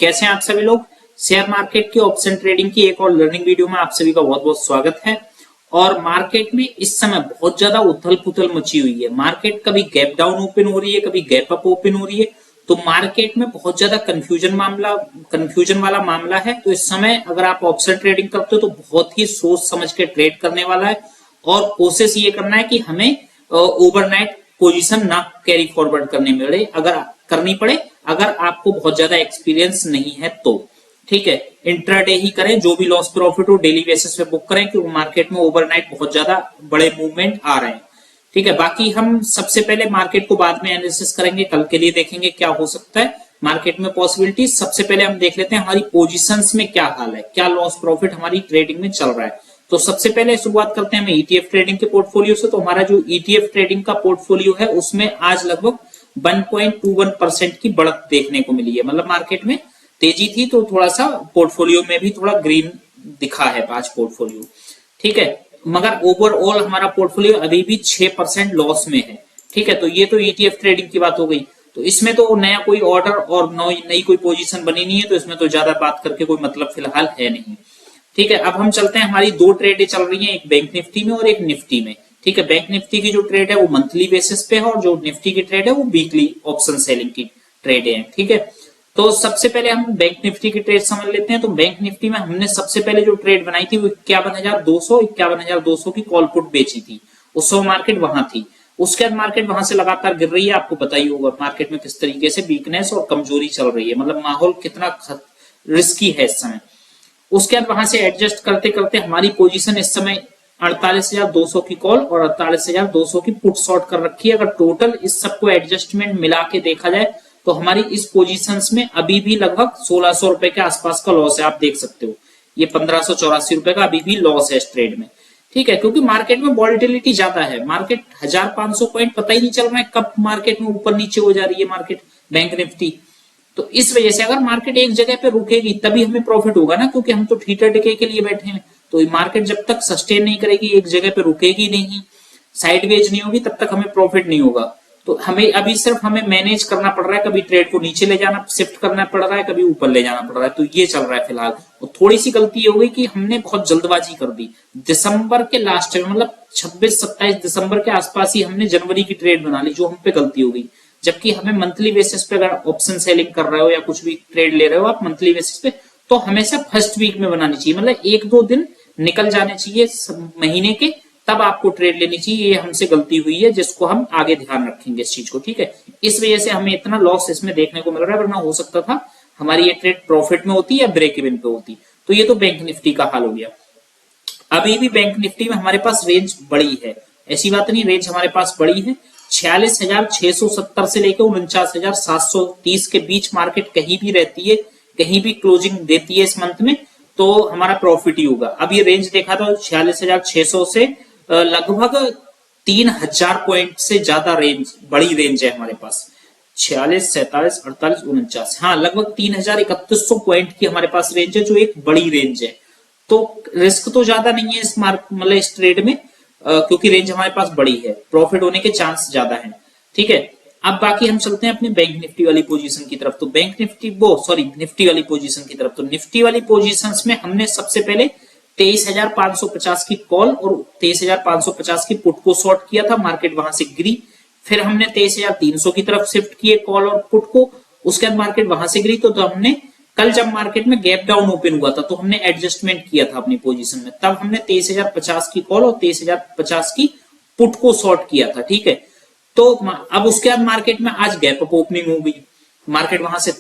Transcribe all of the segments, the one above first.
कैसे हैं आप सभी लोग। शेयर मार्केट की ऑप्शन ट्रेडिंग की एक और लर्निंग वीडियो में आप सभी का बहुत बहुत स्वागत है। और मार्केट में इस समय बहुत ज्यादा उथल पुथल मची हुई है। मार्केट कभी गैप डाउन ओपन हो रही है, कभी गैप अप ओपन हो रही है। तो मार्केट में बहुत ज्यादा कंफ्यूजन वाला मामला है। तो इस समय अगर आप ऑप्शन ट्रेडिंग करते हो तो बहुत ही सोच समझ के ट्रेड करने वाला है और कोशिश ये करना है कि हमें ओवरनाइट पोजीशन ना कैरी फॉरवर्ड करनी पड़े अगर आपको बहुत ज्यादा एक्सपीरियंस नहीं है तो ठीक है। इंट्राडे ही करें, जो भी लॉस प्रॉफिट हो डेली बेसिस पे बुक करें क्योंकि मार्केट में ओवरनाइट बहुत ज्यादा बड़े मूवमेंट आ रहे हैं। ठीक है, बाकी हम सबसे पहले मार्केट को बाद में एनालिसिस करेंगे, कल के लिए देखेंगे क्या हो सकता है मार्केट में पॉसिबिलिटी। सबसे पहले हम देख लेते हैं हमारी पोजीशंस में क्या हाल है, क्या लॉस प्रॉफिट हमारी ट्रेडिंग में चल रहा है। तो सबसे पहले शुरुआत करते हैं हम ईटीएफ ट्रेडिंग के पोर्टफोलियो से। तो हमारा जो ईटीएफ ट्रेडिंग का पोर्टफोलियो है उसमें आज लगभग 1.21% की बढ़त देखने को मिली है। मतलब मार्केट में तेजी थी तो थोड़ा सा पोर्टफोलियो में भी थोड़ा ग्रीन दिखा है आज पोर्टफोलियो। ठीक है, मगर ओवरऑल हमारा पोर्टफोलियो अभी भी 6% लॉस में है। ठीक है, तो ये तो ईटीएफ ट्रेडिंग की बात हो गई। तो इसमें तो नया कोई ऑर्डर और नई कोई पोजीशन बनी नहीं है, तो इसमें तो ज्यादा बात करके कोई मतलब फिलहाल है नहीं। ठीक है, अब हम चलते हैं, हमारी दो ट्रेडें चल रही हैं, एक बैंक निफ्टी में और एक निफ्टी में। ठीक है, बैंक निफ्टी की जो ट्रेड है वो मंथली बेसिस पे है और जो निफ्टी की ट्रेड है वो वीकली ऑप्शन सेलिंग की ट्रेड है। ठीक है, तो सबसे पहले हम बैंक निफ्टी की ट्रेड समझ लेते हैं। तो बैंक निफ्टी में हमने सबसे पहले जो ट्रेड बनाई थी वो 51,200 की कॉल पुट बेची थी। उस समय मार्केट वहां थी, उसके बाद मार्केट वहां से लगातार गिर रही है। आपको पता ही होगा मार्केट में किस तरीके से वीकनेस और कमजोरी चल रही है, मतलब माहौल कितना रिस्की है इस समय। उसके बाद वहां से एडजस्ट करते करते हमारी पोजीशन इस समय 48,200 की कॉल और 48,200 की पुट शॉर्ट कर रखी है। अगर टोटल इस सबको एडजस्टमेंट मिला के देखा जाए तो हमारी इस पोजीशंस में अभी भी लगभग 1,600 रुपए के आसपास का लॉस है। आप देख सकते हो ये 1,584 रुपए का अभी भी लॉस है इस ट्रेड में। ठीक है, क्योंकि मार्केट में वॉलिटिलिटी ज्यादा है। मार्केट 1,500 पॉइंट पता ही नहीं चल रहा है कब मार्केट में ऊपर नीचे हो जा रही है मार्केट बैंक निफ्टी। तो इस वजह से अगर मार्केट एक जगह पे रुकेगी तभी हमें प्रॉफिट होगा ना, क्योंकि हम तो ठीठर टिके के लिए बैठे हैं। तो मार्केट जब तक सस्टेन नहीं करेगी, एक जगह पे रुकेगी नहीं, साइडवेज नहीं होगी, तब तक हमें प्रॉफिट नहीं होगा। तो हमें अभी सिर्फ हमें मैनेज करना पड़ रहा है, कभी ट्रेड को नीचे ले जाना शिफ्ट करना पड़ रहा है, कभी ऊपर ले जाना पड़ रहा है। तो ये चल रहा है फिलहाल। और थोड़ी सी गलती हो गई कि हमने बहुत जल्दबाजी कर दी दिसंबर के लास्ट में, मतलब 26-27 दिसंबर के आसपास ही हमने जनवरी की ट्रेड बना ली, जो हम पे गलती हो गई। जबकि हमें मंथली बेसिस पे अगर ऑप्शन सेलिंग कर रहे हो या कुछ भी ट्रेड ले रहे हो आप मंथली बेसिस पे, तो हमेशा फर्स्ट वीक में बनानी चाहिए। मतलब 1-2 दिन निकल जाने चाहिए महीने के, तब आपको ट्रेड लेनी चाहिए। ये हमसे गलती हुई है जिसको हम आगे ध्यान रखेंगे इस चीज को। ठीक है, इस वजह से हमें इतना लॉस इसमें देखने को मिल रहा है, वरना हो सकता था हमारी ये ट्रेड प्रॉफिट में होती या ब्रेक इवन पे होती। तो ये तो बैंक निफ्टी का हाल हो गया। अभी भी बैंक निफ्टी में हमारे पास रेंज बड़ी है, ऐसी बात नहीं, रेंज हमारे पास बड़ी है। 46,670 से लेकर 49,730 के बीच मार्केट कहीं भी रहती है, कहीं भी क्लोजिंग देती है इस मंथ में, तो हमारा प्रॉफिट ही होगा। अब ये रेंज देखा तो 46,600 से लगभग 3,000 पॉइंट से ज्यादा रेंज, बड़ी रेंज है हमारे पास। 46, 47, 48, 49, हाँ लगभग 3,3100 पॉइंट की हमारे पास रेंज है, जो एक बड़ी रेंज है। तो रिस्क तो ज्यादा नहीं है इस मतलब इस ट्रेड में, क्योंकि रेंज हमारे पास बड़ी है, प्रॉफिट होने के चांस ज्यादा है। ठीक है, अब बाकी हम चलते हैं अपने बैंक निफ्टी वाली पोजीशन की तरफ। तो बैंक निफ्टी निफ्टी वाली पोजीशन की तरफ। तो निफ्टी वाली पोजीशंस में हमने सबसे पहले 23,550 की कॉल और 23,550 की पुट को शॉर्ट किया था, मार्केट वहां से गिरी। फिर हमने 23,300 की तरफ शिफ्ट किए कॉल और पुट को, उसके बाद मार्केट वहां से गिरी। तो हमने कल जब मार्केट में गैप डाउन ओपन हुआ था तो हमने एडजस्टमेंट किया था अपनी पोजीशन में, तब हमने 23,050 की कॉल और 23,050 की पुट को शॉर्ट किया था। ठीक है, तो अब उसके बाद मार्केट में आज गैप अप ओपनिंग हो गई, मार्केट वहां से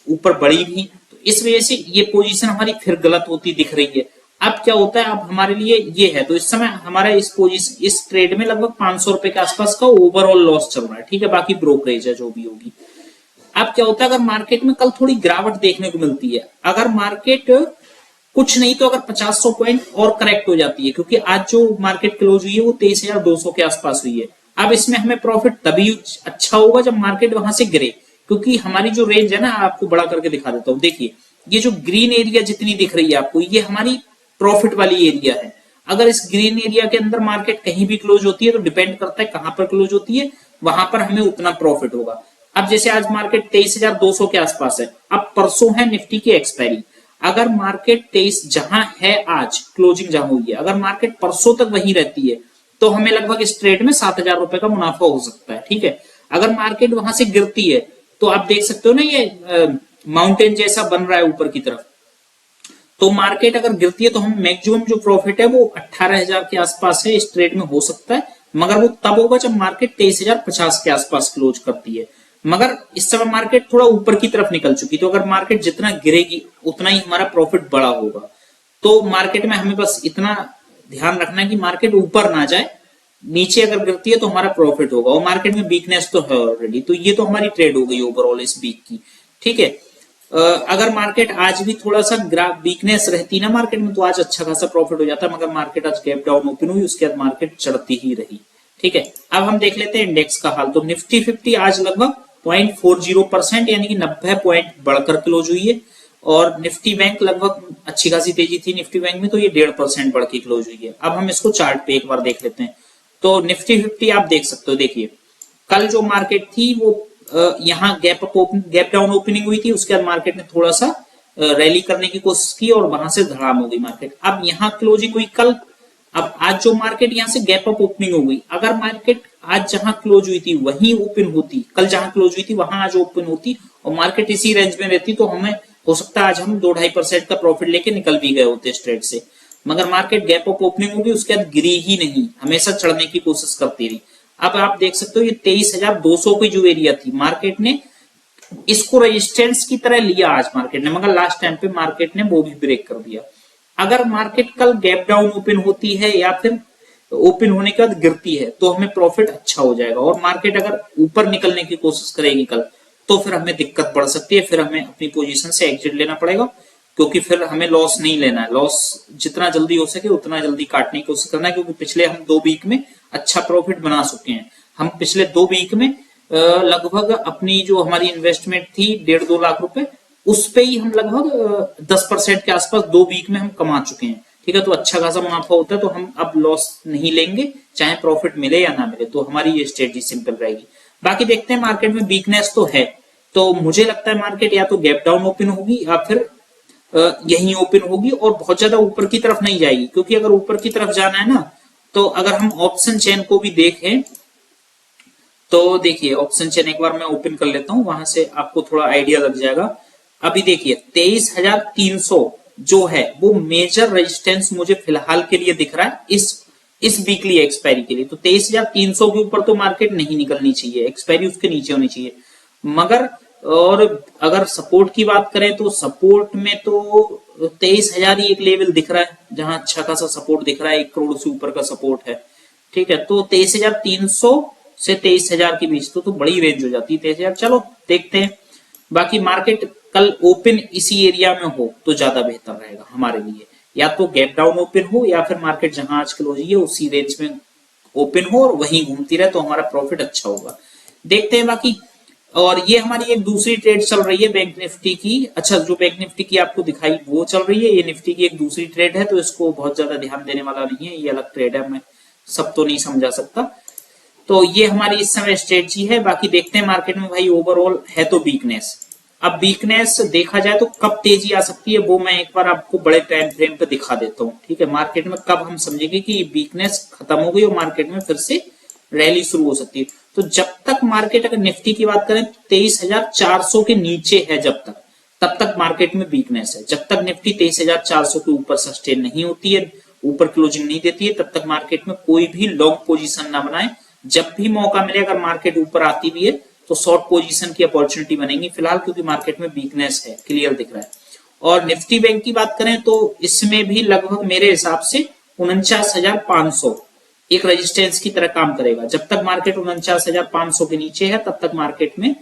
ऊपर बढ़ी भी, तो इस वजह से ये पोजीशन हमारी फिर गलत होती दिख रही है। अब क्या होता है, अब हमारे लिए ये है, तो इस समय हमारा इस ट्रेड में लगभग 500 रुपए के आसपास का ओवरऑल लॉस चल रहा है। ठीक है, बाकी ब्रोकरेज है जो भी होगी। अब क्या होता है, अगर मार्केट में कल थोड़ी गिरावट देखने को मिलती है, अगर मार्केट कुछ नहीं तो अगर 500 पॉइंट और करेक्ट हो जाती है, क्योंकि आज जो मार्केट क्लोज हुई है वो 23,200 के आसपास हुई है। अब इसमें हमें प्रॉफिट तभी अच्छा होगा जब मार्केट वहां से गिरे, क्योंकि हमारी जो रेंज है ना, आपको बड़ा करके दिखा देता हूं। देखिए ये जो ग्रीन एरिया जितनी दिख रही है आपको, ये हमारी प्रॉफिट वाली एरिया है। अगर इस ग्रीन एरिया के अंदर मार्केट कहीं भी क्लोज होती है तो डिपेंड करता है कहां पर क्लोज होती है, वहां पर हमें उतना प्रॉफिट होगा। अब जैसे आज मार्केट 23,200 के आसपास है, अब परसों है निफ्टी की एक्सपायरी। अगर मार्केट 23 जहां है आज क्लोजिंग जहां हुई है, अगर मार्केट परसों तक वहीं रहती है तो हमें लगभग इस ट्रेड में 7,000 रुपए का मुनाफा हो सकता है। ठीक है, अगर मार्केट वहां से गिरती है तो आप देख सकते हो ना, ये माउंटेन जैसा बन रहा है ऊपर की तरफ। तो मार्केट अगर गिरती है तो हम मैक्सिमम जो प्रॉफिट है वो 18,000 के आसपास है, इस ट्रेड में हो सकता है, मगर वो तब होगा जब मार्केट 23,050 के आसपास क्लोज करती है। मगर इस समय मार्केट थोड़ा ऊपर की तरफ निकल चुकी, तो अगर मार्केट जितना गिरेगी उतना ही हमारा प्रॉफिट बड़ा होगा। तो मार्केट में हमें बस इतना ध्यान रखना है कि मार्केट ऊपर ना जाए, नीचे अगर गिरती है तो हमारा प्रॉफिट होगा। और मार्केट में वीकनेस तो है ऑलरेडी, तो ये तो हमारी ट्रेड हो गई ओवरऑल इस वीक की। ठीक है, अगर मार्केट आज भी थोड़ा सा वीकनेस रहती ना मार्केट में तो आज अच्छा खासा प्रॉफिट हो जाता, मगर मार्केट आज गैप डाउन ओपन हुई, उसके बाद मार्केट चढ़ती ही रही। ठीक है, अब हम देख लेते हैं इंडेक्स का हाल। तो निफ्टी 50 आज लगभग 0.40% यानी कि 90 पॉइंट बढ़कर क्लोज हुई है। और निफ्टी बैंक लगभग अच्छी खासी तेजी थी निफ्टी बैंक में, तो ये 1.5% बढ़ के क्लोज हुई है। अब हम इसको चार्ट पे एक बार देख लेते हैं। तो निफ्टी 50 आप देख सकते हो, देखिए कल जो मार्केट थी वो यहाँ गैप डाउन ओपनिंग हुई थी, उसके बाद मार्केट ने थोड़ा सा रैली करने की कोशिश की और वहां से धड़ाम हो गई मार्केट। अब यहाँ क्लोजिंग हुई कल, अब आज जो मार्केट यहाँ से गैप अप ओपनिंग हो गई, अगर मार्केट आज जहां क्लोज हुई थी वहीं ओपन होती, कल जहां क्लोज हुई थी वहां आज ओपन होती और मार्केट इसी रेंज में रहती, तो हमें हो सकता है आज हम 2-2.5% का प्रॉफिट लेके निकल भी गए होते इस ट्रेड से। मगर मार्केट गैप अप ओपनिंग होगी, उसके बाद गिरी ही नहीं, हमेशा चढ़ने की कोशिश करती रही। अब आप देख सकते हो ये 23,200 की जो एरिया थी, मार्केट ने इसको रेजिस्टेंस की तरह लिया आज मार्केट ने, मगर लास्ट टाइम पे मार्केट ने वो भी ब्रेक कर दिया। अगर मार्केट कल गैप डाउन ओपन होती है या फिर ओपन होने के बाद गिरती है तो हमें प्रॉफिट अच्छा हो जाएगा। और मार्केट अगर ऊपर निकलने की कोशिश करेगी कल तो फिर हमें दिक्कत बढ़ सकती है, फिर हमें अपनी पोजीशन से एग्जिट लेना पड़ेगा, क्योंकि फिर हमें लॉस नहीं लेना है। लॉस जितना जल्दी हो सके उतना जल्दी काटने की कोशिश करना है, क्योंकि पिछले हम 2 वीक में अच्छा प्रॉफिट बना चुके हैं। हम पिछले 2 वीक में लगभग अपनी जो हमारी इन्वेस्टमेंट थी 1.5-2 लाख रुपए, उस पे ही हम लगभग 10% के आसपास 2 वीक में हम कमा चुके हैं। ठीक है, तो अच्छा खासा मुनाफा होता है, तो हम अब लॉस नहीं लेंगे, चाहे प्रॉफिट मिले या ना मिले। तो हमारी ये स्ट्रेटजी सिंपल रहेगी। बाकी देखते हैं, मार्केट में वीकनेस तो है, तो मुझे लगता है मार्केट या तो गैप डाउन ओपन होगी या फिर यहीं ओपन होगी और बहुत ज्यादा ऊपर की तरफ नहीं जाएगी। क्योंकि अगर ऊपर की तरफ जाना है ना, तो अगर हम ऑप्शन चेन को भी देखें तो देखिए, ऑप्शन चेन एक बार मैं ओपन कर लेता हूं, वहां से आपको थोड़ा आइडिया लग जाएगा। अभी देखिए 23,300 जो है वो मेजर रेजिस्टेंस मुझे फिलहाल के लिए दिख रहा है इस वीकली एक्सपायरी के लिए। तो 23,300 के ऊपर तो मार्केट नहीं निकलनी चाहिए, एक्सपायरी उसके नीचे होनी चाहिए। मगर और अगर सपोर्ट की बात करें तो सपोर्ट में तो 23,000 ही एक लेवल दिख रहा है जहां अच्छा खासा सपोर्ट दिख रहा है, 1 करोड़ से ऊपर का सपोर्ट है। ठीक है, तो 23,300 से 23,000 के बीच तो बड़ी रेंज हो जाती है 23,000। चलो देखते हैं, बाकी मार्केट कल ओपन इसी एरिया में हो तो ज्यादा बेहतर रहेगा हमारे लिए। या तो गैप डाउन ओपन हो या फिर मार्केट जहां आज क्लोज है उसी रेंज में ओपन हो और वहीं घूमती रहे, तो हमारा प्रॉफिट अच्छा होगा। देखते हैं बाकी। और ये हमारी एक दूसरी ट्रेड चल रही है बैंक निफ्टी की। अच्छा, जो बैंक निफ्टी की आपको दिखाई वो चल रही है, ये निफ्टी की एक दूसरी ट्रेड है, तो इसको बहुत ज्यादा ध्यान देने वाला नहीं है, ये अलग ट्रेड है, मैं सब तो नहीं समझा सकता। तो ये हमारी इस समय स्ट्रेटजी है। बाकी देखते हैं मार्केट में भाई ओवरऑल है तो वीकनेस। अब वीकनेस देखा जाए तो कब तेजी आ सकती है वो मैं एक बार आपको बड़े टाइम फ्रेम पे दिखा देता हूँ। ठीक है, मार्केट में कब हम समझेंगे कि वीकनेस खत्म हो गई और मार्केट में फिर से रैली शुरू हो सकती है। तो जब तक मार्केट, अगर निफ्टी की बात करें 23,400 के नीचे है जब तक, तब तक मार्केट में वीकनेस है। जब तक निफ्टी 23,400 के ऊपर सस्टेन नहीं होती है, ऊपर क्लोजिंग नहीं देती है, तब तक मार्केट में कोई भी लॉन्ग पोजीशन ना बनाए। जब भी मौका मिले, अगर मार्केट ऊपर आती भी है तो शॉर्ट पोजीशन की अपॉर्चुनिटी बनेगी फिलहाल, क्योंकि मार्केट में वीकनेस है, क्लियर दिख रहा है। और निफ्टी बैंक की बात करें तो इसमें भी लगभग मेरे हिसाब से 49,500 एक रेजिस्टेंस की तरह काम करेगा। जब तक मार्केट 49,500 के नीचे है तब तक मार्केट में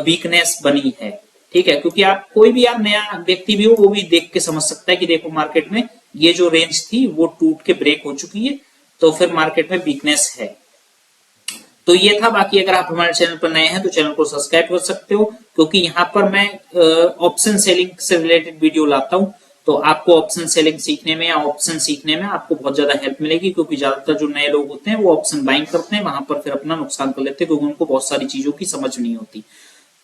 वीकनेस बनी है। ठीक है, क्योंकि आप कोई भी आप नया व्यक्ति भी हो वो भी देख के समझ सकता है कि देखो मार्केट में ये जो रेंज थी वो टूट के ब्रेक हो चुकी है, तो फिर मार्केट में वीकनेस है। तो ये था। बाकी अगर आप हमारे चैनल पर नए हैं तो चैनल को सब्सक्राइब कर सकते हो, क्योंकि यहाँ पर मैं ऑप्शन सेलिंग से रिलेटेड वीडियो लाता हूँ। तो आपको ऑप्शन सेलिंग सीखने में या ऑप्शन सीखने में आपको बहुत ज्यादा हेल्प मिलेगी, क्योंकि ज्यादातर जो नए लोग होते हैं वो ऑप्शन बाइंग करते हैं, वहां पर फिर अपना नुकसान कर लेते हैं क्योंकि उनको बहुत सारी चीजों की समझ नहीं होती।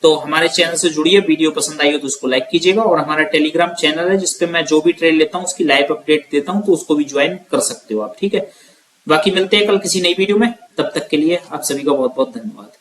तो हमारे चैनल से जुड़िए, वीडियो पसंद आई हो तो उसको लाइक कीजिएगा, और हमारा टेलीग्राम चैनल है जिसपे मैं जो भी ट्रेड लेता हूँ उसकी लाइव अपडेट देता हूँ, तो उसको भी ज्वाइन कर सकते हो आप, ठीक है। बाकी मिलते हैं कल किसी नई वीडियो में, तब तक के लिए आप सभी का बहुत बहुत धन्यवाद।